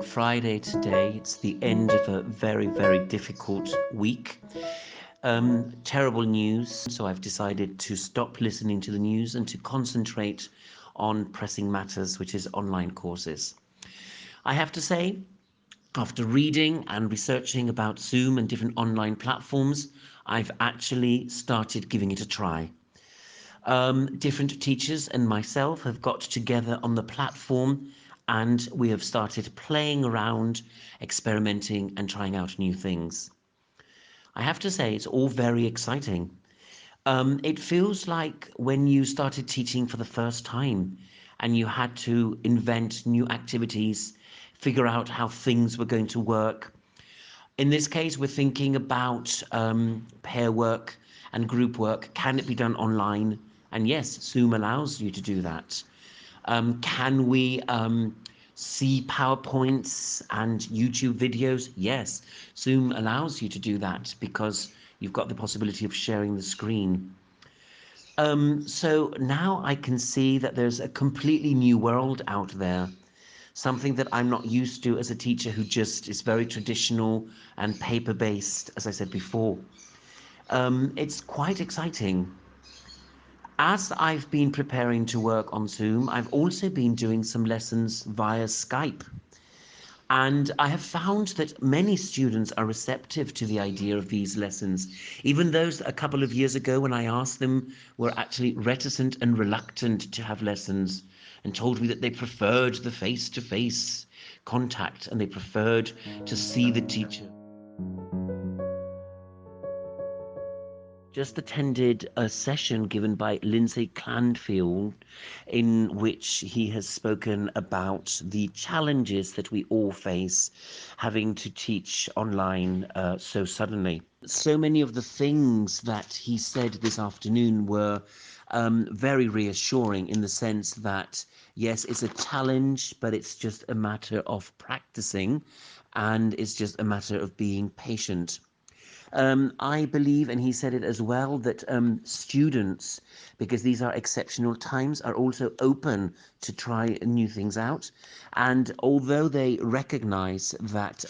Friday today. It's the end of a very, very difficult week. Terrible news. So I've decided to stop listening to the news and to concentrate on pressing matters, which is online courses. I have to say, after reading and researching about Zoom and different online platforms, I've actually started giving it a try. Different teachers and myself have got together on the platform and we have started playing around, experimenting, and trying out new things. I have to say, it's all very exciting. It feels like when you started teaching for the first time and you had to invent new activities, figure out how things were going to work. In this case, we're thinking about pair work and group work. Can it be done online? And yes, Zoom allows you to do that. Can we see PowerPoints and YouTube videos? Yes, Zoom allows you to do that because you've got the possibility of sharing the screen. So now I can see that there's a completely new world out there, something that I'm not used to as a teacher who just is very traditional and paper-based, as I said before. It's quite exciting. As I've been preparing to work on Zoom, I've also been doing some lessons via Skype. And I have found that many students are receptive to the idea of these lessons. Even those a couple of years ago, when I asked them, were actually reticent and reluctant to have lessons and told me that they preferred the face-to-face contact and they preferred to see the teacher. Just attended a session given by Lindsay Clandfield in which he has spoken about the challenges that we all face having to teach online so suddenly. So many of the things that he said this afternoon were very reassuring in the sense that, yes, it's a challenge, but it's just a matter of practicing and it's just a matter of being patient. I believe, and he said it as well, that students, because these are exceptional times, are also open to try new things out. And although they recognize that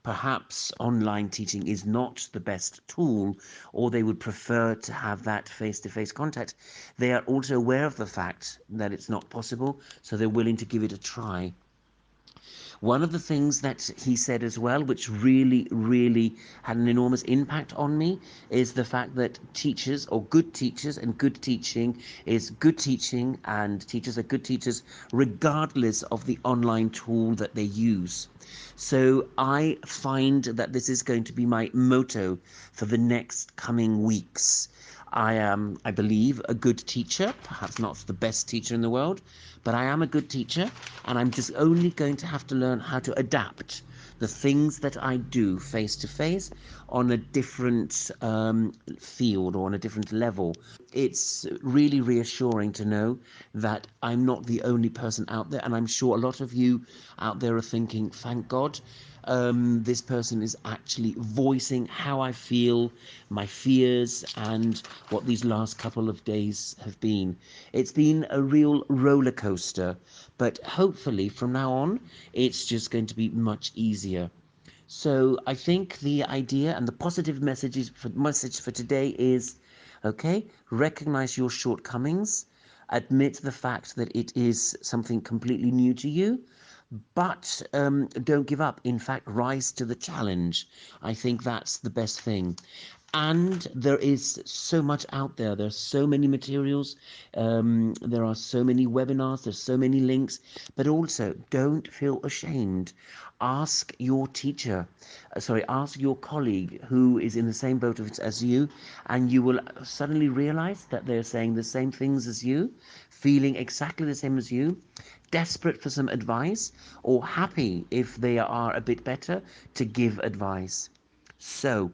perhaps online teaching is not the best tool, or they would prefer to have that face-to-face contact, they are also aware of the fact that it's not possible, so they're willing to give it a try. One of the things that he said as well, which really, really had an enormous impact on me, is the fact that teachers, or good teachers, and good teaching is good teaching, and teachers are good teachers, regardless of the online tool that they use. So I find that this is going to be my motto for the next coming weeks. I am, I believe, a good teacher, perhaps not the best teacher in the world, but I am a good teacher, and I'm just only going to have to learn how to adapt the things that I do face to face on a different field or on a different level. It's really reassuring to know that I'm not the only person out there, and I'm sure a lot of you out there are thinking, thank God, this person is actually voicing how I feel, my fears, and what these last couple of days have been. It's been a real roller coaster, but hopefully from now on, it's just going to be much easier. So I think the idea and the positive message for today is, okay, recognize your shortcomings, admit the fact that it is something completely new to you, but don't give up. In fact, rise to the challenge. I think that's the best thing. And there is so much out there. There's so many materials. There are so many webinars. There's so many links. But also, don't feel ashamed. Ask your teacher, ask your colleague who is in the same boat as you, and you will suddenly realize that they're saying the same things as you, feeling exactly the same as you, desperate for some advice, or happy if they are a bit better to give advice. So,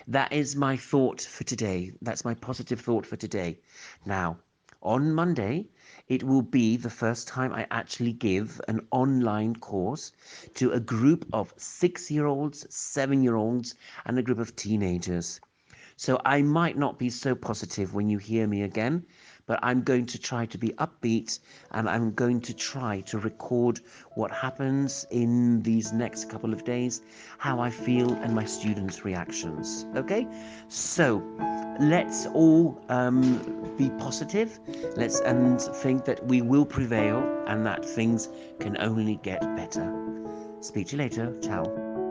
that is my thought for today. That's my positive thought for today. Now, on Monday, it will be the first time I actually give an online course to a group of 6-year-olds, 7-year-olds, and a group of teenagers. So I might not be so positive when you hear me again, but I'm going to try to be upbeat, and I'm going to try to record what happens in these next couple of days, how I feel, and my students' reactions. Okay? So let's all be positive. Let's and think that we will prevail and that things can only get better. Speak to you later. Ciao.